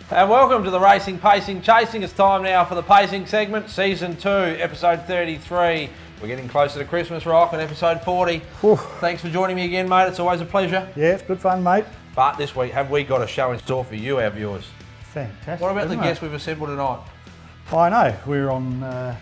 And welcome to the Racing, Pacing, Chasing. It's time now for the Pacing segment, Season 2, Episode 33. We're getting closer to Christmas, Rock, on Episode 40. Oof. Thanks for joining me again, mate. It's always a pleasure. Yeah, it's good fun, mate. But this week, have we got a show in store for you, our viewers? Fantastic. What about the isn't guests it? we've assembled tonight? I know. We're on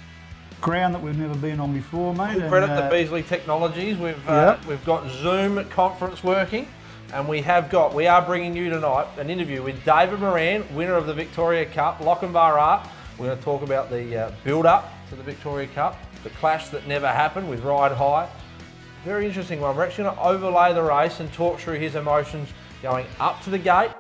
ground that we've never been on before, mate. Full credit to Beasley Technologies. We've got Zoom conference working. And we are bringing you tonight an interview with David Moran, winner of the Victoria Cup, Lochinvar Art. We're going to talk about the build-up to the Victoria Cup, the clash that never happened with Ride High. Very interesting one. We're actually going to overlay the race and talk through his emotions going up to the gate.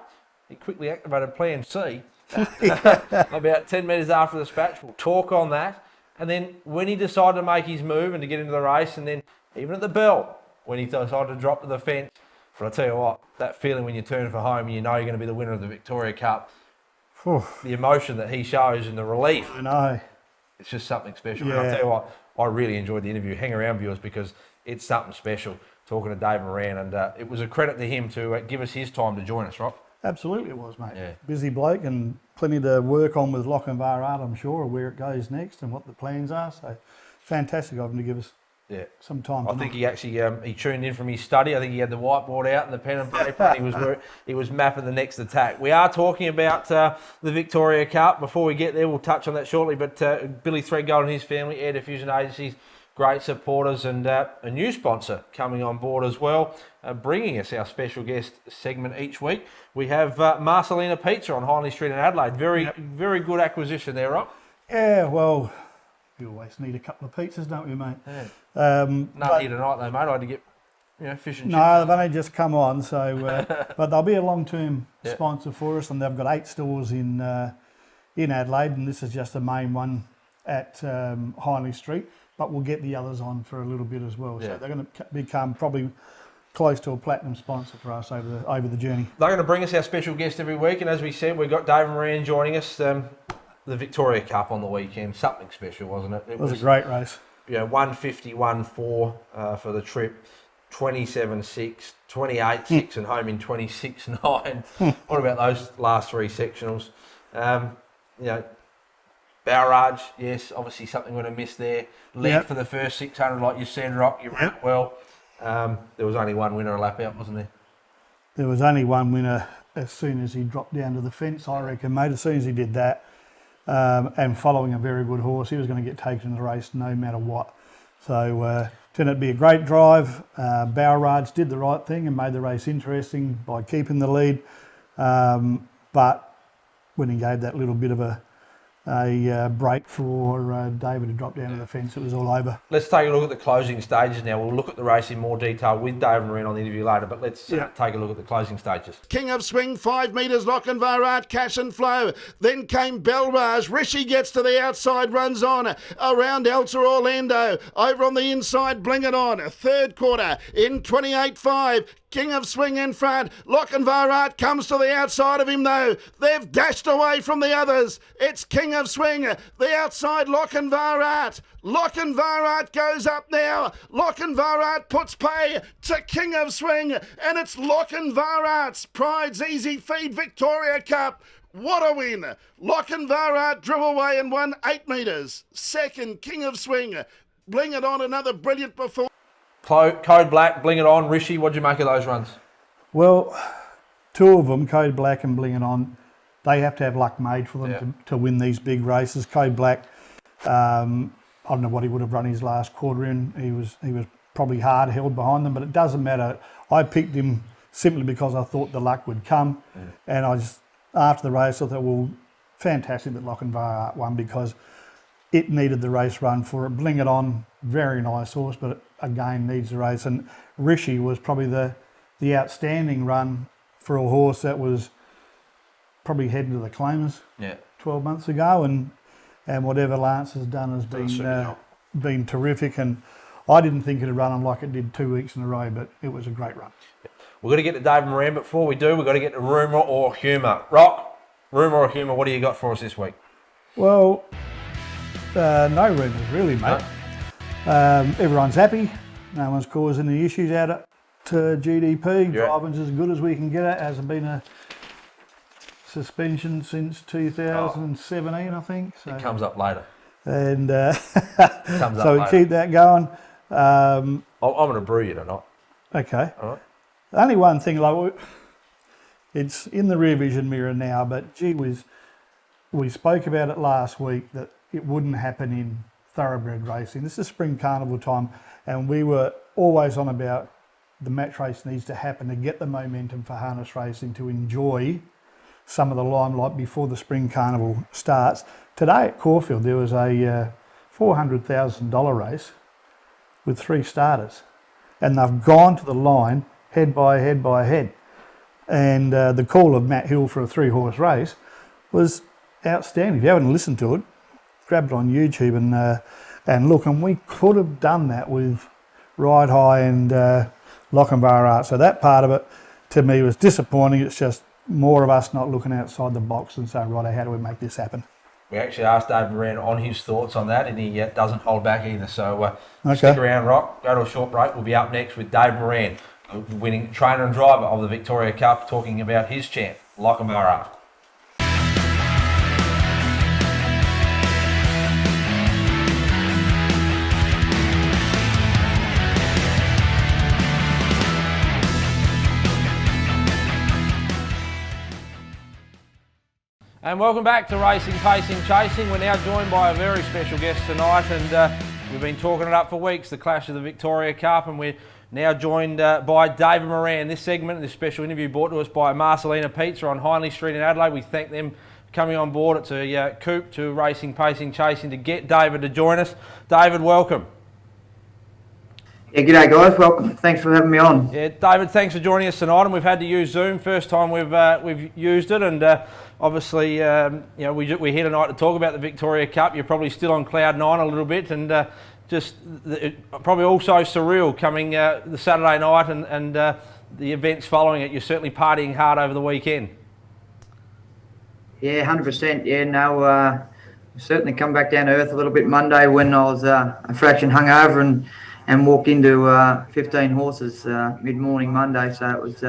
He quickly activated Plan C about 10 metres after the dispatch. We'll talk on that. And then when he decided to make his move and to get into the race, and then even at the bell, when he decided to drop to the fence. But I tell you what, that feeling when you turn for home and you know you're going to be the winner of the Victoria Cup, the emotion that he shows and the relief. I know. It's just something special. Yeah. And I'll tell you what, I really enjoyed the interview. Hang around, viewers, because it's something special talking to Dave Moran. And it was a credit to him to give us his time to join us, right? Absolutely it was, mate. Yeah. Busy bloke and plenty to work on with Lochinvar Art, I'm sure, where it goes next and what the plans are. So fantastic of him to give us some time. I think he actually he tuned in from his study. I think he had the whiteboard out and the pen and paper. And he was mapping the next attack. We are talking about the Victoria Cup. Before we get there, we'll touch on that shortly. But Billy Threadgold and his family, Air Diffusion Agencies, great supporters, and a new sponsor coming on board as well, bringing us our special guest segment each week. We have Marcelina Pizza on Hindley Street in Adelaide. Very good acquisition there, Rob. Yeah, well, we always need a couple of pizzas, don't we, mate? Yeah. But Here tonight though, mate. I had to get fish and chips. no, they've only just come on, so but they'll be a long-term sponsor for us, and they've got 8 stores in Adelaide, and this is just the main one at Hindley Street. But we'll get the others on for a little bit as well. So they're going to become probably close to a platinum sponsor for us over the journey. They're going to bring us our special guest every week, and as we said, we've got David Moran joining us. The Victoria Cup on the weekend, something special, wasn't it? It was a great race. 151.4 for the trip, 27.6, 28.6 and home in 26.9. What about those last 3 sectionals? Barrage, yes, obviously something we're going to miss there. Led for the first 600, like you said, Rock, you ran it well. There was only one winner a lap out, wasn't there? There was only one winner as soon as he dropped down to the fence, I reckon, mate. As soon as he did that, and following a very good horse, he was going to get taken in the race no matter what. So turned out to be a great drive. Barrage did the right thing and made the race interesting by keeping the lead. But when he gave that little bit of a break for David to drop down to the fence, it was all over. Let's take a look at the closing stages now. We'll look at the race in more detail with David Moran on the interview later, but let's take a look at the closing stages. King of Swing, 5 metres, Lochinvar Art, Cash and Flow. Then came Belraj. Rishi gets to the outside, runs on. Around Elsa Orlando. Over on the inside, Bling It On. Third quarter in 28.5. King of Swing in front. Lochinvar Art comes to the outside of him though. They've dashed away from the others. It's King of Swing. The outside Lochinvar Art. Lochinvar Art goes up now. Lochinvar Art puts pay to King of Swing. And it's Lochinvar Art's Pride's Easy Feed Victoria Cup. What a win. Lochinvar Art drew away and won 8 metres. Second, King of Swing. Bling It On, another brilliant performance. Code Black, Bling It On, Rishi, what'd you make of those runs? Well, 2 of them, Code Black and Bling It On, they have to have luck made for them to win these big races. Code Black, I don't know what he would have run his last quarter in. He was probably hard held behind them, but it doesn't matter. I picked him simply because I thought the luck would come. And I just, after the race, I thought, well, fantastic that Lochinvar Art won because it needed the race run for it. Bling It On, very nice horse, but again needs the race. And Rishi was probably the outstanding run for a horse that was probably heading to the claimers 12 months ago. And whatever Lance has done has been terrific. And I didn't think it'd run like it did 2 weeks in a row, but it was a great run. We're going to get to David Moran, but before we do, we've got to get to rumour or humour. Rock, rumour or humour, what do you got for us this week? Well, no rumours really, mate. Everyone's happy. No one's causing any issues out at GDP. Driving's as good as we can get it. Hasn't been a suspension since 2017, I think. So. It comes up later. And Comes so we up later. keep that going. I'm going to brew you tonight. Okay. All right. Only one thing, like it's in the rear vision mirror now, but gee whiz, we spoke about it last week that it wouldn't happen in thoroughbred racing. This is spring carnival time, and we were always on about the match race needs to happen to get the momentum for harness racing to enjoy some of the limelight before the spring carnival starts. Today at Caulfield there was a $400,000 race with 3 starters, and they've gone to the line head by head by head. And the call of Matt Hill for a 3-horse race was outstanding. If you haven't listened to it, grab it on YouTube and look. And we could have done that with Ride High and Lochinvar Art. So that part of it to me was disappointing. It's just more of us not looking outside the box and saying, right, how do we make this happen? We actually asked Dave Moran on his thoughts on that, and he doesn't hold back either. So Okay. Stick around, Rock. Go to a short break. We'll be up next with Dave Moran, winning trainer and driver of the Victoria Cup, talking about his champ, Lochinvar Art. And welcome back to Racing, Pacing, Chasing. We're now joined by a very special guest tonight, and we've been talking it up for weeks, the clash of the Victoria Cup, and we're now joined by David Moran. This segment, this special interview brought to us by Marcelina Pizza on Hindley Street in Adelaide. We thank them for coming on board. It's a coup to Racing, Pacing, Chasing to get David to join us. David, welcome. Yeah, g'day guys, welcome. Thanks for having me on. Yeah, David, thanks for joining us tonight. And we've had to use Zoom, first time we've used it, and obviously, we're here tonight to talk about the Victoria Cup. You're probably still on cloud 9 a little bit, and probably also surreal coming the Saturday night and the events following it. You're certainly partying hard over the weekend. Yeah, 100%. Yeah, no, certainly come back down to earth a little bit Monday when I was a fraction hungover and walked into 15 horses mid-morning Monday, so it was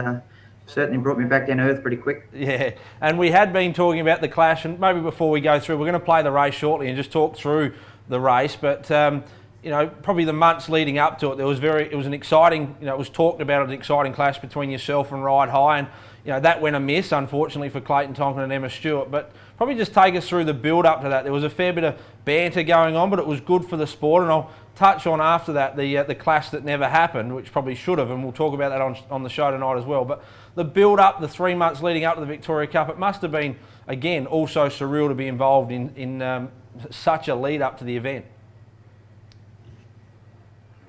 certainly brought me back down to earth pretty quick. Yeah, and we had been talking about the clash, and maybe before we go through, we're going to play the race shortly and just talk through the race, but probably the months leading up to it, it was an exciting, it was talked about an exciting clash between yourself and Ride High, and that went amiss, unfortunately, for Clayton Tonkin and Emma Stewart. But probably just take us through the build up to that. There was a fair bit of banter going on, but it was good for the sport, and I'll touch on after that the clash that never happened, which probably should have, and we'll talk about that on the show tonight as well. But the build up, the 3 months leading up to the Victoria Cup, it must have been, again, also surreal to be involved in such a lead up to the event.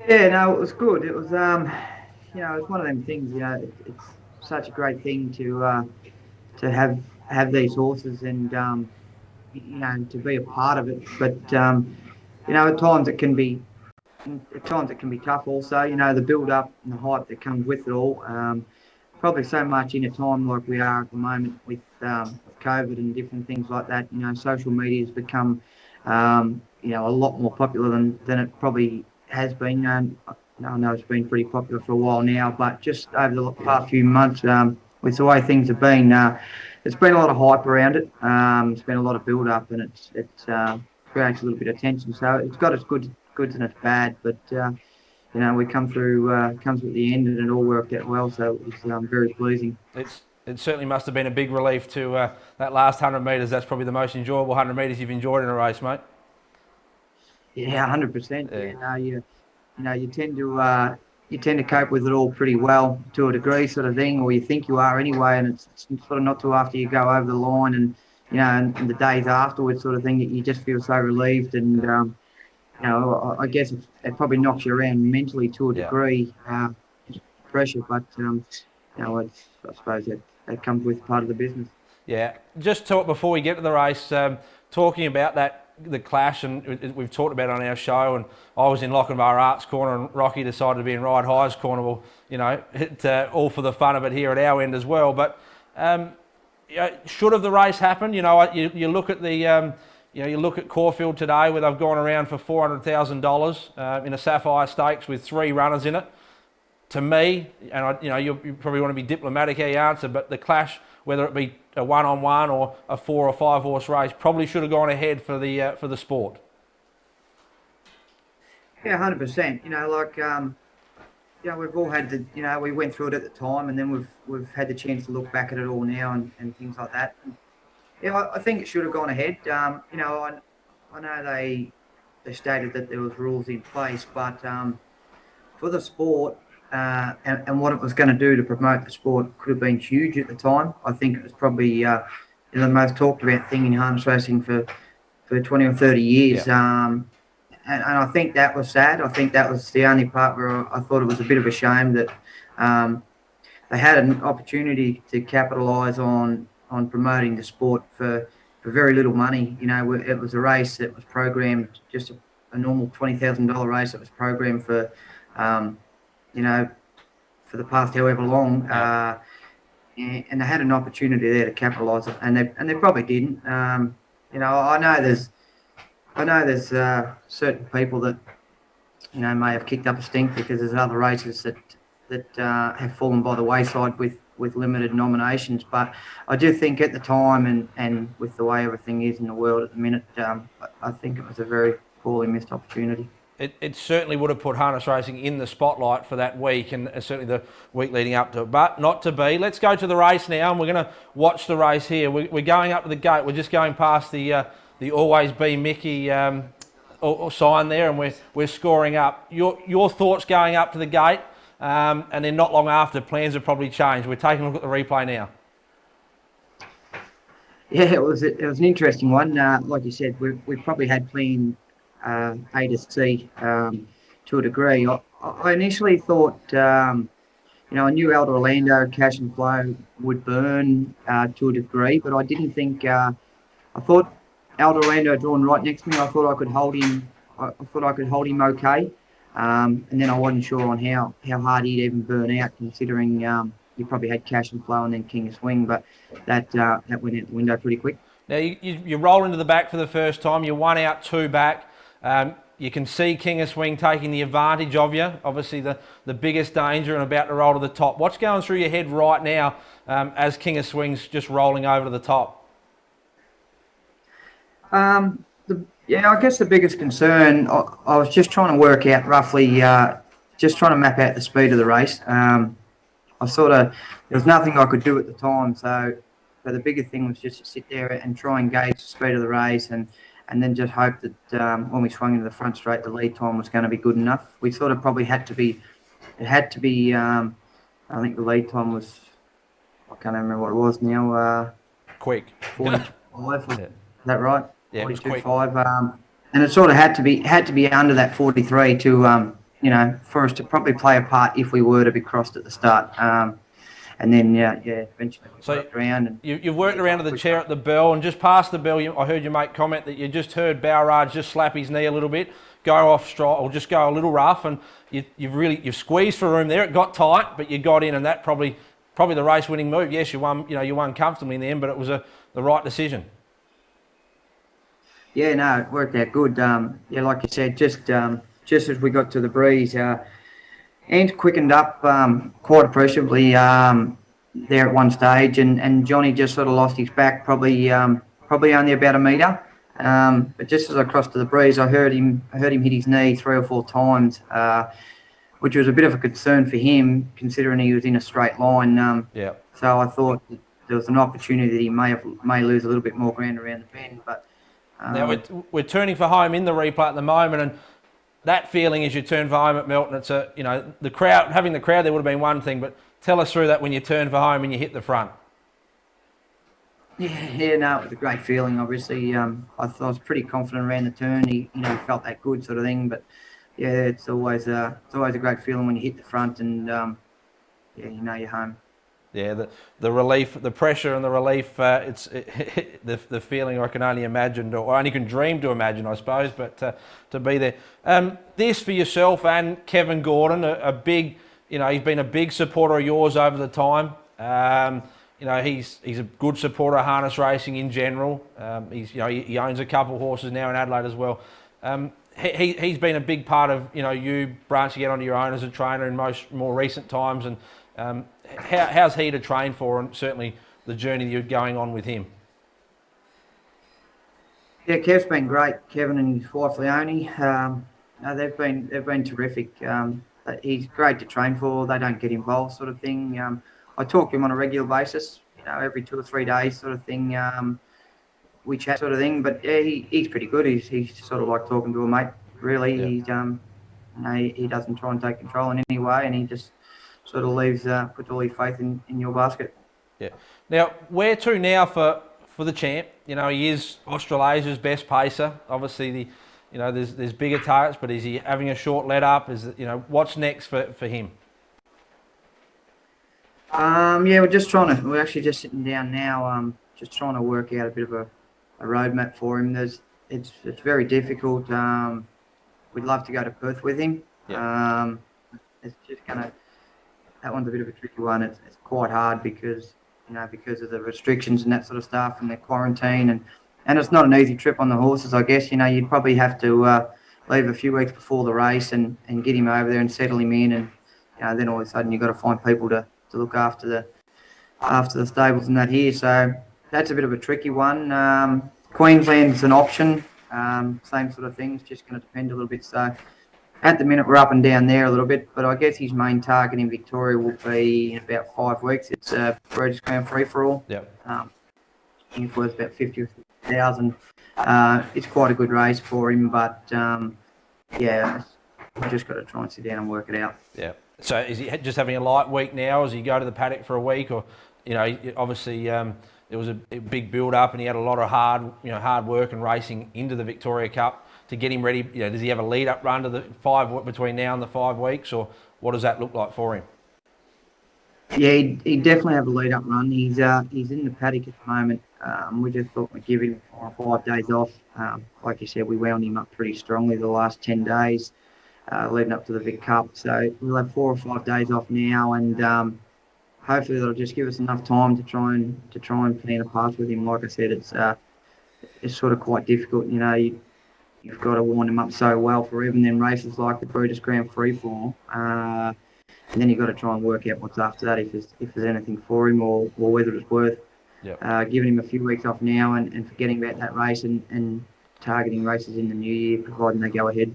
Yeah, no, it was good. It was, it was one of them things. It's such a great thing to have these horses and to be a part of it. But at times it can be tough. Also, the build up and the hype that comes with it all. Probably so much in a time like we are at the moment with COVID and different things like that. Social media has become a lot more popular than it probably has been. I know it's been pretty popular for a while now, but just over the past few months, with the way things have been, there's been a lot of hype around it. There's been a lot of build up, and it creates a little bit of tension. So it's got its goods and its bad, but we come through at the end, and it all worked out well. So it was very pleasing. It certainly must have been a big relief to that last 100 metres. That's probably the most enjoyable 100 metres you've enjoyed in a race, mate. Yeah, 100%. Yeah, you tend to cope with it all pretty well to a degree, sort of thing, or you think you are anyway, and it's sort of not till after you go over the line and and the days afterwards, sort of thing, that you just feel so relieved, and I guess it probably knocks you around mentally to a degree, pressure, but I suppose that comes with part of the business. Yeah, just talk before we get to the race, talking about the clash, and we've talked about it on our show, and I was in Lochinvar Arts corner and Rocky decided to be in Ride High's corner. Well, all for the fun of it here at our end as well. But should have the race happened? You look at you look at Caulfield today, where they've gone around for $400,000 in a Sapphire Stakes with 3 runners in it. to me, and you probably want to be diplomatic how you answer, but the clash, whether it be a one-on-one or a 4 or 5 horse race, probably should have gone ahead for the sport. Yeah, 100%. We've all had we went through it at the time, and then we've had the chance to look back at it all now and things like that. And, I think it should have gone ahead. I know they stated that there was rules in place, but for the sport and what it was going to do to promote the sport could have been huge at the time. I think it was probably the most talked about thing in harness racing for 20 or 30 years. Yeah. And I think that was sad. I think that was the only part where I thought it was a bit of a shame that they had an opportunity to capitalise on promoting the sport for very little money. It was a race that was programmed, just a normal $20,000 race that was programmed for, for the past however long. And they had an opportunity there to capitalise it, and they probably didn't. I know there's certain people that may have kicked up a stink because there's other races that have fallen by the wayside with limited nominations. But I do think at the time and with the way everything is in the world at the minute, I think it was a very poorly missed opportunity. It certainly would have put harness racing in the spotlight for that week, and certainly the week leading up to it, but not to be. Let's go to the race now, and we're going to watch the race here. We're going up to the gate. We're just going past the Always Be Mickey sign there, and we're scoring up. Your thoughts going up to the gate, and then not long after, plans have probably changed. We're taking a look at the replay now. Yeah, it was an interesting one. Like you said, we probably had planned A to C to a degree. I initially thought, I knew Elder Orlando, Cash and Flow would burn to a degree, but I didn't think. I thought Elder Orlando drawn right next to me. I thought I could hold him. I thought I could hold him okay, and then I wasn't sure on how hard he'd even burn out, considering you probably had Cash and Flow and then King of Swing, but that went out the window pretty quick. Now you roll into the back for the first time. You're 1 out, 2 back. You can see King of Swing taking the advantage of you. Obviously the biggest danger and about to roll to the top. What's going through your head right now as King of Swing's just rolling over to the top? I guess the biggest concern, I was just trying to work out roughly, just trying to map out the speed of the race. There was nothing I could do at the time, so the bigger thing was just to sit there and try and gauge the speed of the race and then just hope that when we swung into the front straight, the lead time was going to be good enough. We sort of probably had to be, I think the lead time was, I can't remember what it was now. Quick. 45, is that right? Yeah, 42.5, and it sort of had to be under that 43 to for us to probably play a part if we were to be crossed at the start. And then eventually we worked around. And you've worked around to the chair at the bell, and just past the bell, I heard you make comment that you just heard Balraj just slap his knee a little bit, go off stride, or just go a little rough, and you've squeezed for room there. It got tight, but you got in, and that probably the race-winning move. Yes, you won. You won comfortably in the end, but it was the right decision. Yeah, no, it worked out good. Like you said, just as we got to the breeze, Ant quickened up quite appreciably there at one stage, and Johnny just sort of lost his back, probably only about a metre. But just as I crossed to the breeze, I heard him hit his knee 3 or 4 times, which was a bit of a concern for him, considering he was in a straight line. So I thought that there was an opportunity that he may lose a little bit more ground around the bend, but. Now we're turning for home in the replay at the moment, and that feeling as you turn for home at Melton, it's the crowd, having the crowd there would have been one thing, but tell us through that when you turn for home and you hit the front. Yeah, no, it was a great feeling. Obviously, I was pretty confident around the turn. He felt that good sort of thing, but yeah, it's always a great feeling when you hit the front and you're home. Yeah, the relief, the pressure and the relief, the feeling I can only imagine, or only can dream to imagine, I suppose, but to be there. This for yourself and Kevin Gordon, a big, he's been a big supporter of yours over the time. He's a good supporter of harness racing in general. He owns a couple of horses now in Adelaide as well. he's been a big part of you branching out onto your own as a trainer in more recent times. And how's he to train for, and certainly the journey that you're going on with him? Yeah, Kev's been great. Kevin and his wife Leonie, no, they've been terrific. He's great to train for. They don't get involved, sort of thing. I talk to him on a regular basis, every 2 or 3 days, sort of thing. We chat, sort of thing. But yeah, he's pretty good. He's sort of like talking to a mate, really. Yeah. He doesn't try and take control in any way, and he just sort of puts all his faith in your basket. Yeah. Now, where to now for the champ? He is Australasia's best pacer. Obviously, there's bigger targets, but is he having a short let up? What's next for him? Yeah, we're actually just sitting down now, just trying to work out a bit of a roadmap for him. It's very difficult. We'd love to go to Perth with him. Yeah. It's just that one's a bit of a tricky one. It's quite hard because of the restrictions and that sort of stuff, and the quarantine, and it's not an easy trip on the horses, I guess. You'd probably have to leave a few weeks before the race and get him over there and settle him in, and then all of a sudden you've got to find people to look after the stables and that here. So that's a bit of a tricky one. Queensland's an option, same sort of thing. It's just going to depend a little bit. So at the minute we're up and down there a little bit, but I guess his main target in Victoria will be in about 5 weeks. It's a Breeders' Crown free-for-all. Yep. I think it's worth about 50,000. It's quite a good race for him, but yeah, we've just got to try and sit down and work it out. Yeah. So is he just having a light week now? As he go to the paddock for a week, or obviously there was a big build-up, and he had a lot of hard work and racing into the Victoria Cup to get him ready. Does he have a lead-up run to the between now and the 5 weeks, or what does that look like for him? Yeah, he definitely have a lead-up run. He's in the paddock at the moment. We just thought we'd give him 5 days off. Like you said, we wound him up pretty strongly the last 10 days leading up to the Vic Cup. So we'll have 4 or 5 days off now, and hopefully that'll just give us enough time to try and plan a path with him. Like I said, it's sort of quite difficult. You've got to wind him up so well for even then races like the Breeders' Crown Free-for-all. And then you've got to try and work out what's after that, if there's anything for him, or whether it's worth giving him a few weeks off now and forgetting about that race and targeting races in the new year, providing they go ahead.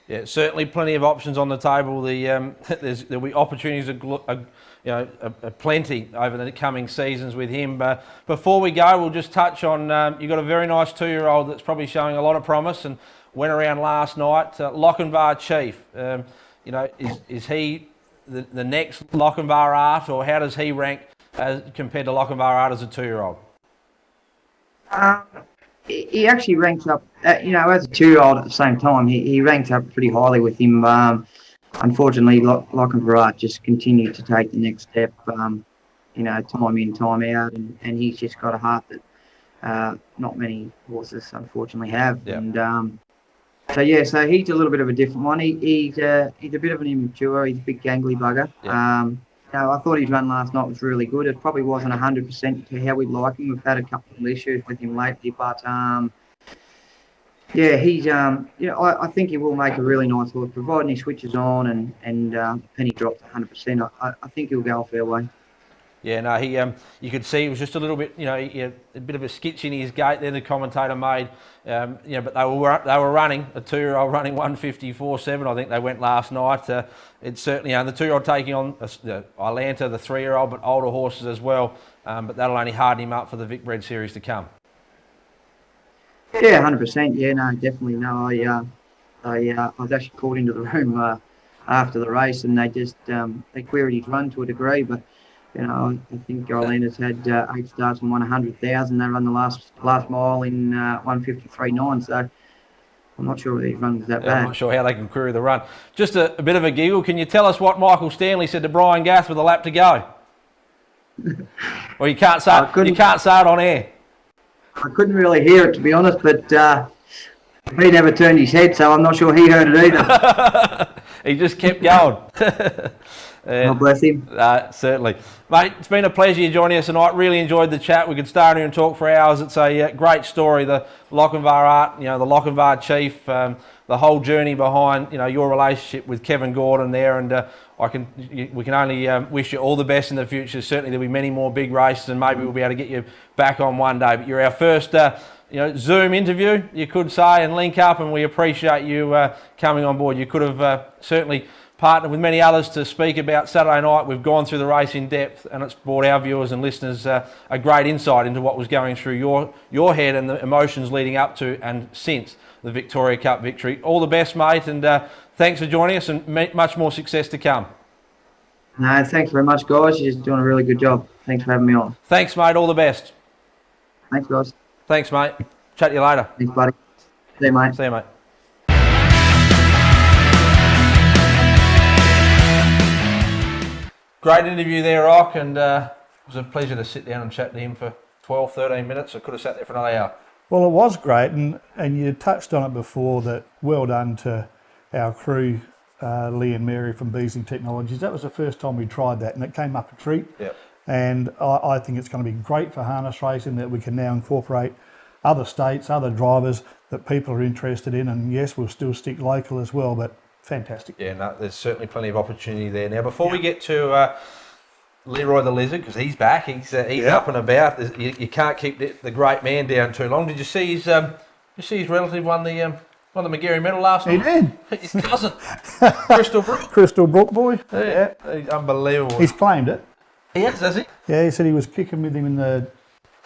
Yeah, certainly plenty of options on the table. There'll be opportunities, plenty over the coming seasons with him. But before we go, we'll just touch on, you've got a very nice 2-year-old that's probably showing a lot of promise and went around last night, Lochinvar Chief. Is he the next Lochinvar Art, or how does he rank compared to Lochinvar Art as a 2-year-old? He actually ranks up, as a 2-year-old at the same time. He ranks up pretty highly with him. Unfortunately, Lochinvar Art just continued to take the next step, time in, time out, and he's just got a heart that not many horses unfortunately have. Yep. And so he's a little bit of a different one. He's a bit of an immature. He's a big gangly bugger. Yep. I thought his run last night was really good. It probably wasn't 100% to how we'd like him. We've had a couple of issues with him lately, but he's I think he will make a really nice horse, providing he switches on and penny drops 100%. I think he'll go a fair way. Yeah, no, he you could see it was just a little bit, a bit of a skitch in his gait there. The commentator made, but they were running a 2-year-old running 154.7. I think they went last night. It's certainly the 2-year-old taking on Iolanta, the 3-year-old, but older horses as well. But that'll only harden him up for the Vic Bred Series to come. Yeah, 100%. Yeah, no, definitely. No, I was actually called into the room after the race, and they queried his run to a degree, but. I think Iolanta's had 8 starts and won 100,000. They run the last mile in 153.9. So I'm not sure whether his run was that bad. I'm not sure how they can query the run. Just a bit of a giggle. Can you tell us what Michael Stanley said to Brian Gath with a lap to go? Well, you can't say it on air. I couldn't really hear it, to be honest, but he never turned his head, so I'm not sure he heard it either. He just kept going. God bless him. Certainly. Mate, it's been a pleasure you joining us tonight. Really enjoyed the chat. We could start here and talk for hours. It's a great story, the Lochinvar Art, the Lochinvar Chief, the the whole journey behind, your relationship with Kevin Gordon there, and we can only wish you all the best in the future. Certainly there'll be many more big races, and maybe we'll be able to get you back on one day. But you're our first, Zoom interview, you could say, and link up, and we appreciate you coming on board. You could have certainly partnered with many others to speak about Saturday night. We've gone through the race in depth, and it's brought our viewers and listeners a great insight into what was going through your head and the emotions leading up to and since the Victoria Cup victory. All the best, mate, and thanks for joining us, and much more success to come. No, thanks very much, guys. You're just doing a really good job. Thanks for having me on. Thanks, mate. All the best. Thanks, guys. Thanks, mate. Chat to you later. Thanks, buddy. See you, mate. See you, mate. Great interview there, Rock, and it was a pleasure to sit down and chat to him for 12, 13 minutes. I could have sat there for another hour. Well, it was great, and you touched on it before, that well done to our crew, Lee and Mary from Beasley Technologies. That was the first time we tried that, and it came up a treat. Yep. And I think it's going to be great for harness racing that we can now incorporate other states, other drivers that people are interested in, and yes, we'll still stick local as well, but fantastic. Yeah, no, there's certainly plenty of opportunity there. Now, before we get to Leroy the Lizard, because he's back, he's up and about. You can't keep the great man down too long. Did you see his relative won the McGarry medal last night? He did. His cousin, Crystal Brook. Crystal Brook boy. Yeah. Unbelievable. He's claimed it. He has he? Yeah, he said he was kicking with him in the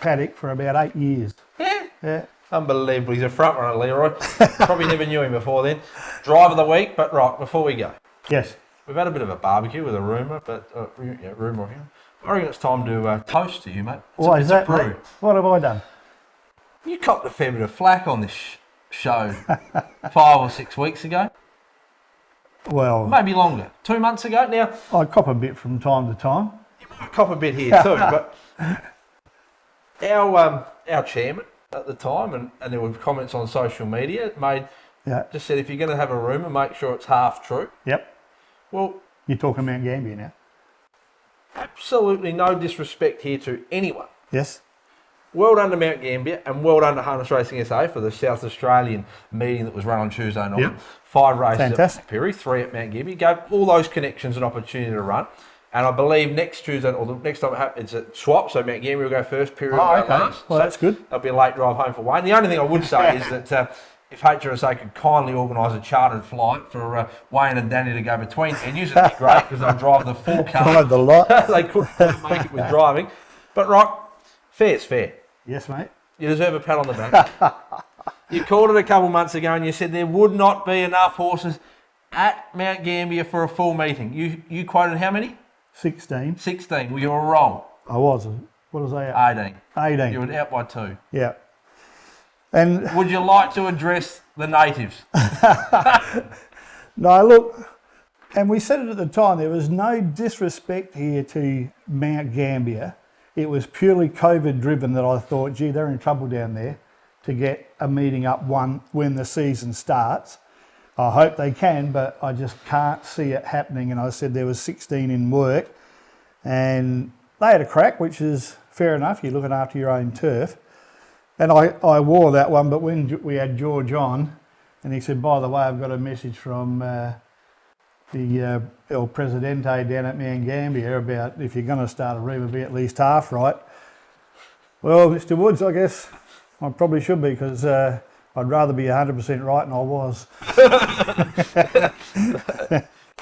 paddock for about 8 years. Yeah. Unbelievable. He's a front runner, Leroy. Probably never knew him before then. Driver of the week, but right, before we go. Yes. We've had a bit of a barbecue with a rumour, but rumour here. I reckon it's time to toast to you, mate. Why is that, brew. mate? What have I done? You copped a fair bit of flack on this show 5 or 6 weeks ago. Well, Maybe longer. 2 months ago. Now, I cop a bit from time to time. you might cop a bit here too, but our chairman at the time, and there were comments on social media, just said if you're going to have a rumour, make sure it's half true. Yep. Well, You're talking Mount Gambier now. absolutely no disrespect here to anyone. Yes. Well done to Mount Gambier, and well done to Harness Racing SA for the South Australian meeting that was run on Tuesday night. Yep. 5 races Fantastic. at Perry, 3 at Mount Gambier. Gave all those connections an opportunity to run. And I believe next Tuesday, or the next time it happens, it's a swap, so Mount Gambier will go first, Perry will go okay. last. Well, So that's good. That'll be a late drive home for Wayne. The only thing I would say is that if HRSA could kindly organise a chartered flight for Wayne and Danny to go between venues, it'd be great, because they'll drive the full car. Drive the lot. They couldn't make it with driving. But, Rock, fair's fair. Yes, mate. You deserve a pat on the back. You called it a couple months ago and you said there would not be enough horses at Mount Gambier for a full meeting. You quoted how many? 16. 16. Well, you were wrong. I was. What was I at? 18. 18. You were out by 2. Yeah. And Would you like to address the natives? no, look, and we said it at the time, there was no disrespect here to Mount Gambier. It was purely COVID driven that I thought, gee, they're in trouble down there to get a meeting up when the season starts. I hope they can, but I just can't see it happening. And I said there was 16 in work, and they had a crack, which is fair enough. You're looking after your own turf. And I wore that one, but when we had George on, and he said, by the way, I've got a message from the El Presidente down at Mount Gambier about if you're going to start a rumour, be at least half right. Well, Mr. Woods, I guess I probably should be, because I'd rather be 100% right than I was.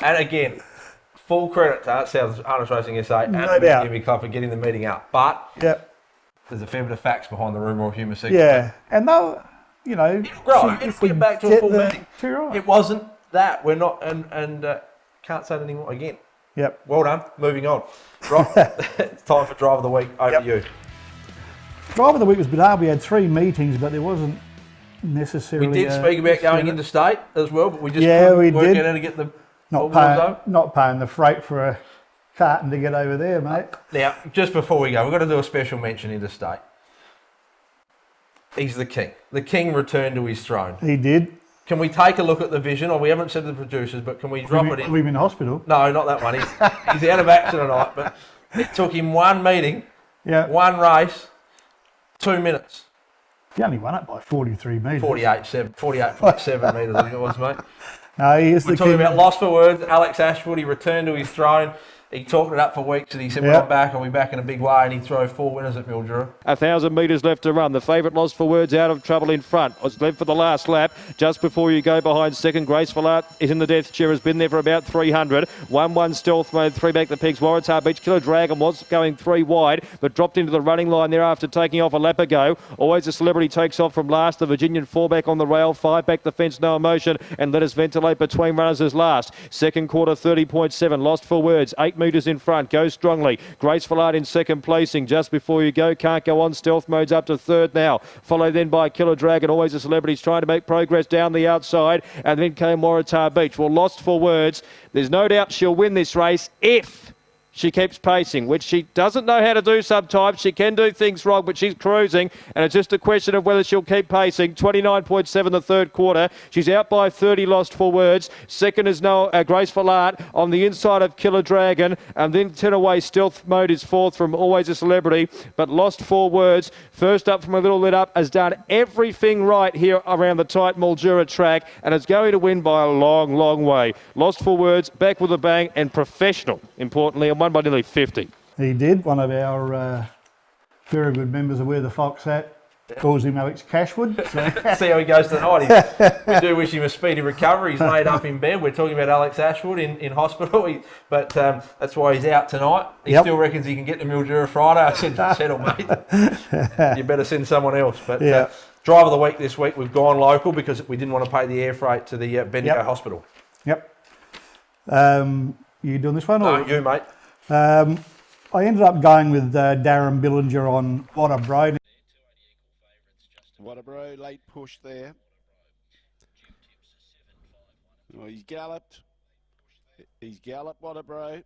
And again, full credit to South Harness Racing SA and No the Mount doubt. Gambier Club for getting the meeting up. But Yep. there's a fair bit of facts behind the rumour of humour sequence. Yeah, and they'll, you know, Right, if we get back to a full meeting. Too right. It wasn't that. We're not, and can't say it anymore again. Yep. Well done. Moving on. Right, it's time for Drive of the Week. Over to you. Drive of the week was bizarre. We had 3 meetings, but there wasn't We necessarily. did speak about going interstate as well, but we just Yeah, couldn't we work did. out how to get the not paying the freight for a carton to get over there, mate. Now, just before we go, we've got to do a special mention interstate. He's the king. The king returned to his throne. He did. Can we take a look at the vision? Or we haven't said to the producers, but can we drop it in? We've been in hospital. No, not that one. He's out of action tonight, but it took him 1 meeting, Yeah. 1 race, 2 minutes. He only won it by 43 metres. 48.7 metres, I think it was, mate. No, he is We're the talking king. about lost for words. Alex Ashwood, he returned to his throne. He talked it up for weeks and he said, when I'm back, I'll be back in a big way. And he threw 4 winners at Mildura. 1,000 metres left to run. The favourite Lost for Words out of trouble in front. Was led for the last lap. Just before you go behind second, Graceful Art is in the death chair. Has been there for about 300. 1-1 Stealth Mode, 3 back the pegs. Waratah Beach, Killer Dragon was going 3 wide, but dropped into the running line there after taking off a lap ago. Always a Celebrity takes off from last. The Virginian 4 back on the rail. 5 back the fence, No Emotion. And Let Us Ventilate between runners as last. Second quarter, 30.7. Lost for Words, 8 metres in front. Go strongly. Graceful Art in second placing. Just before you go, Can't Go On. Stealth Mode's up to third now. Followed then by Killer Dragon. Always a Celebrity's trying to make progress down the outside. And then came Waratah Beach. Well, Lost for Words. There's no doubt she'll win this race if she keeps pacing, which she doesn't know how to do sometimes. She can do things wrong, but she's cruising, and it's just a question of whether she'll keep pacing. 29.7 the third quarter. She's out by 30, Lost for Words. Second is Graceful Art on the inside of Killer Dragon, and then 10 away. Stealth Mode is fourth from Always a Celebrity, but Lost for Words, first up from a little lit up, has done everything right here around the tight Mildura track, and is going to win by a long, long way. Lost for Words, back with a bang, and professional, importantly, and won by nearly 50. He did. One of our very good members of Where the Fox At calls him Alex Cashwood. So. See how he goes tonight. We do wish him a speedy recovery. He's laid up in bed. We're talking about Alex Ashwood in hospital, but that's why he's out tonight. He still reckons he can get to Mildura Friday. I said, settle, mate. You better send someone else. But Driver of the Week this week, we've gone local because we didn't want to pay the air freight to the Bendigo Hospital. Yep. You doing this one? No, you, mate. I ended up going with Darren Billinger on What a Bro. What a bro, late push there. Well, he's galloped. What a bro.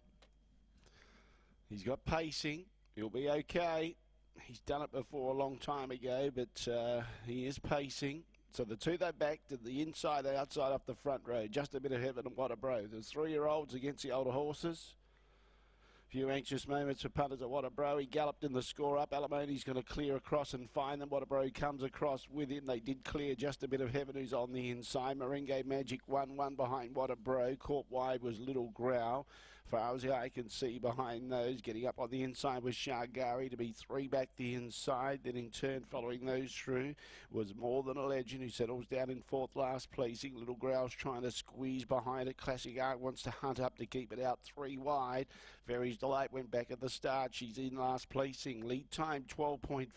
He's got pacing. He'll be okay. He's done it before a long time ago, but he is pacing. So the two they backed to the inside, the outside off the front row. Just a bit of heaven and What a bro. There's 3-year-olds against the older horses. Few anxious moments for punters at What a Bro. He galloped in the score up. Alimony's going to clear across and find them. What a Bro comes across with him. They did clear just a bit of heaven who's on the inside. Merengue Magic 1-1 behind What a Bro. Caught wide was Little Growl. Far as the eye can see behind those, getting up on the inside was Shargari to be 3 back the inside. Then in turn, following those through, was More Than a Legend, who settles down in 4th last placing. Little Growl's trying to squeeze behind it. Classic Art wants to hunt up to keep it out 3 wide. Fairy's Delight went back at the start. She's in last placing. Lead time 12.5.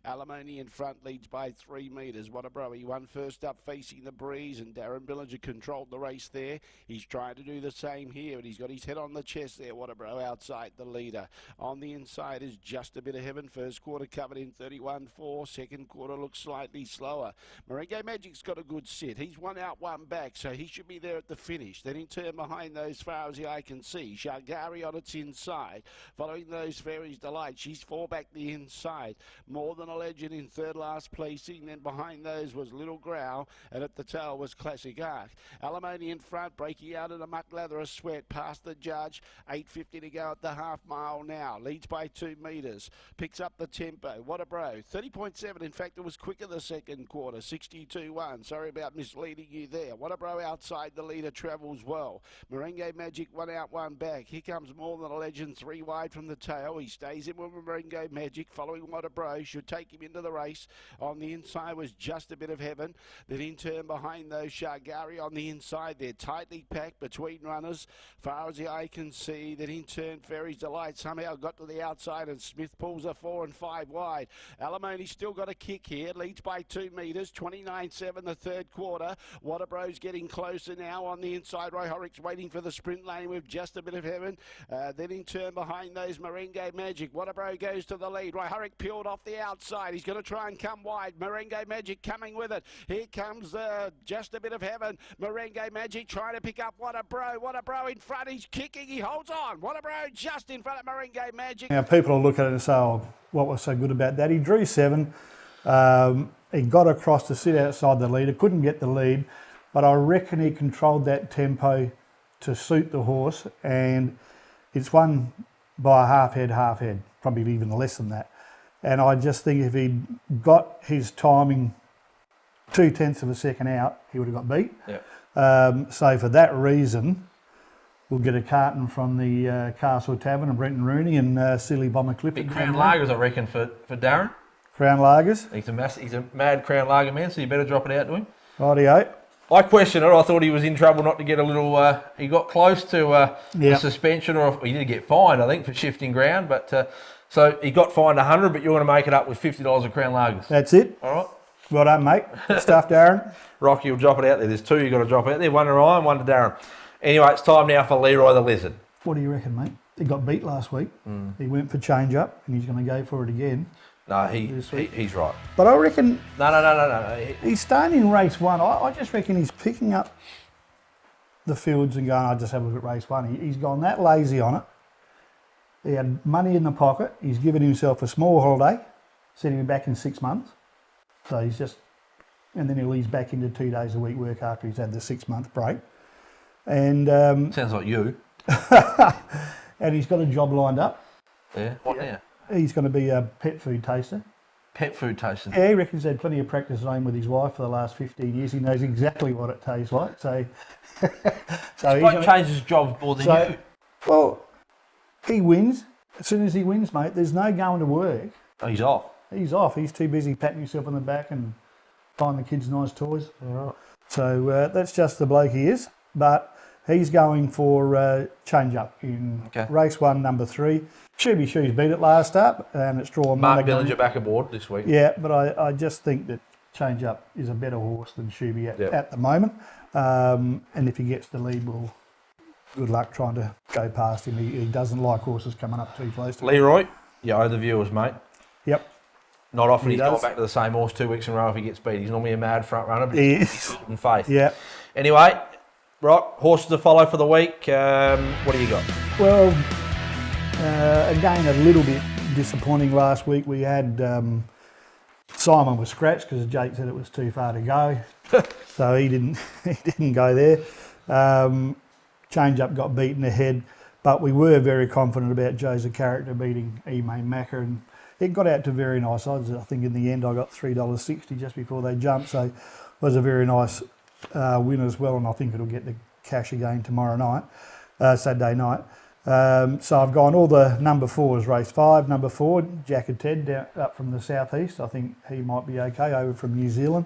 Alimony in front leads by 3 metres. What a Bro. He won first up facing the breeze, and Darren Billinger controlled the race there. He's trying to do the same here, but he's got his head on the chest there. What a Bro outside the leader. On the inside is Just a Bit of Heaven. First quarter covered in 31.4. Second quarter looks slightly slower. Merengue Magic's got a good sit. He's 1 out, 1 back, so he should be there at the finish. Then in turn behind those, far as the eye can see, Shargari on its inside. Following those, Fairy's Delight. She's 4 back the inside. More Than a Legend in 3rd last placing. Then behind those was Little Growl, and at the tail was Classic Arc. Alimony in front, breaking out in a muck lather of sweat past the judge. 8.50 to go at the half mile now. Leads by 2 metres. Picks up the tempo. What a Bro. 30.7. In fact, it was quicker the second quarter. 62.1. Sorry about misleading you there. What a Bro outside the leader travels well. Merengue Magic 1 out, 1 back. Here comes More Than a Legend 3 wide from the tail. He stays in with Merengue Magic. Following What a Bro should take him into the race. On the inside was Just a Bit of Heaven. Then in turn behind those, Shargari on the inside. They're tightly packed between runners. Far as the eye can see, that in turn Fairy's Delight somehow got to the outside, and Smith pulls a 4 and 5 wide. Alimony's still got a kick here. Leads by 2 metres. 29.7 the third quarter. What a Bro's getting closer now on the inside. Roy Horrocks waiting for the sprint lane with Just a Bit of Heaven. Then in turn behind those, Merengue Magic. What a Bro goes to the lead. Roy Horrocks peeled off the outside. He's going to try and come wide. Merengue Magic coming with it. Here comes Just a Bit of Heaven. Merengue Magic trying to pick up What a Bro. What a Bro in front. He's kicking. He holds on. What a Bro just in front of Merengue Magic. Now people will look at it and say, oh, what was so good about that? He drew 7. He got across to sit outside the leader. Couldn't get the lead. But I reckon he controlled that tempo to suit the horse. And it's won by a half head, probably even less than that. And I just think if he'd got his timing 0.2 of a second out, he would have got beat. Yeah. So for that reason, we'll get a carton from the Castle Tavern and Brenton Rooney and Silly Bomber Clifford. Big Crown Lagers, I reckon, for Darren. Crown Lagers. He's a mad Crown Lager man, so you better drop it out to him. Rightio. I questioned it. I thought he was in trouble not to get a little. He got close to a suspension, or he did get fined, I think, for shifting ground. But so he got fined 100, but you're going to make it up with $50 of Crown Lagers. That's it. All right. Well done, mate. Good stuff, Darren. Rocky will drop it out there. There's two you got to drop out there. One to Ryan, one to Darren. Anyway, it's time now for Leroy the Lizard. What do you reckon, mate? He got beat last week. He went for change up, and he's going to go for it again. No, he's right. But I reckon No. he's staying in race one. I just reckon he's picking up the fields and going, I just have a look at race one. He's gone that lazy on it. He had money in the pocket. He's given himself a small holiday, said he'll be back in 6 months. So he's just, and then he'll ease back into 2 days a week work after he's had the 6 month break. And sounds like you. and he's got a job lined up. Yeah. What now? He's going to be a pet food taster. Pet food tasting. Yeah, he reckons he's had plenty of practice at home with his wife for the last 15 years. He knows exactly what it tastes like. So, he won't change his job more than you. Well, he wins. As soon as he wins, mate, there's no going to work. Oh, he's off. He's off. He's too busy patting himself on the back and buying the kids nice toys. All right. So that's just the bloke he is. But he's going for change up in race one, number 3. Shooby Shoes beat it last up, and it's drawn. Mark Billinger back aboard this week. Yeah, but I just think that Change Up is a better horse than Shooby at the moment. And if he gets the lead, well, good luck trying to go past him. He doesn't like horses coming up too close to him. Leroy, you owe the viewers, mate. Yep. Not often he's gone back to the same horse 2 weeks in a row if he gets beat. He's normally a mad front runner, but he's in faith. Yeah. Anyway, Rock, horses to follow for the week. What do you got? Well, again, a little bit disappointing last week. We had Simon was scratched because Jake said it was too far to go, so he didn't go there. Change Up got beaten ahead, but we were very confident about Joseph Character beating Emain Macca, and it got out to very nice odds. I think in the end I got $3.60 just before they jumped, so it was a very nice win as well, and I think it'll get the cash again tomorrow night, Saturday night. So I've gone all the number 4s, race 5, number 4, Jack and Ted down, up from the southeast. I think he might be okay over from New Zealand.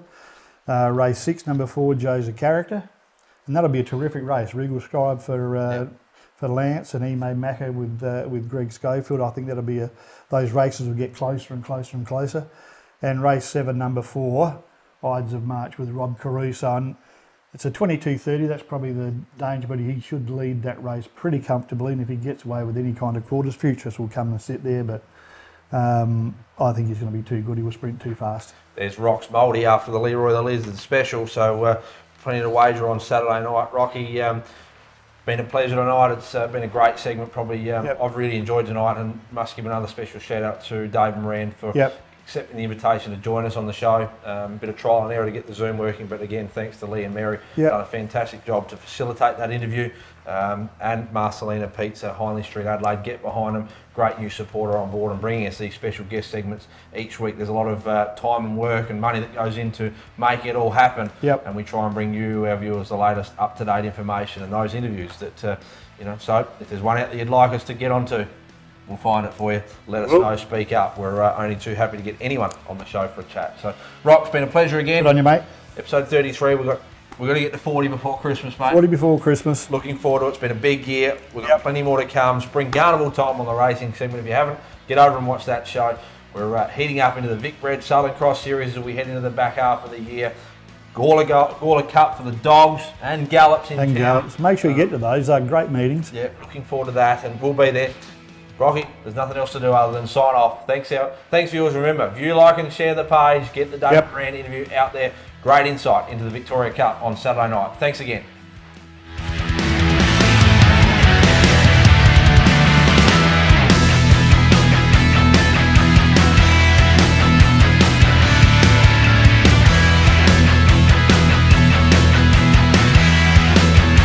Race 6, number 4, Joseph Character. And that'll be a terrific race. Regal Scribe for Lance and Emain Macca with Greg Schofield. I think that'll be those races will get closer and closer and closer. And race 7, number 4, Ides of March with Rob Caruso. And it's a 22.30, that's probably the danger, but he should lead that race pretty comfortably, and if he gets away with any kind of quarters, Futurist will come and sit there, but I think he's going to be too good, he will sprint too fast. There's Rock's Mouldy after the Leroy the Lizard special, so plenty to wager on Saturday night. Rocky, been a pleasure tonight, it's been a great segment, probably I've really enjoyed tonight, and must give another special shout out to Dave Moran for accepting the invitation to join us on the show. A bit of trial and error to get the Zoom working, but again, thanks to Lee and Mary. Done a fantastic job to facilitate that interview. And Marcelina Pizza, Hindley Street, Adelaide, get behind them. Great new supporter on board and bringing us these special guest segments each week. There's a lot of time and work and money that goes into making it all happen. And we try and bring you, our viewers, the latest up-to-date information and those interviews that, so if there's one out that you'd like us to get onto, we'll find it for you. Let us know, speak up. We're only too happy to get anyone on the show for a chat. So, Rock, it's been a pleasure again. Good on you, mate. Episode 33, we're going to get to 40 before Christmas, mate. 40 before Christmas. Looking forward to it. It's been a big year. We've got plenty more to come. Spring Carnival time on the racing segment. If you haven't, get over and watch that show. We're heating up into the Vic Bred Southern Cross Series as we head into the back half of the year. Gawler Cup for the dogs and Gallops in town. Gallops. Make sure you get to those. They're great meetings. Yeah, looking forward to that, and we'll be there. Rocky, there's nothing else to do other than sign off. Thanks viewers. Remember, view, like and share the page. Get the David Brand interview out there. Great insight into the Victoria Cup on Saturday night. Thanks again.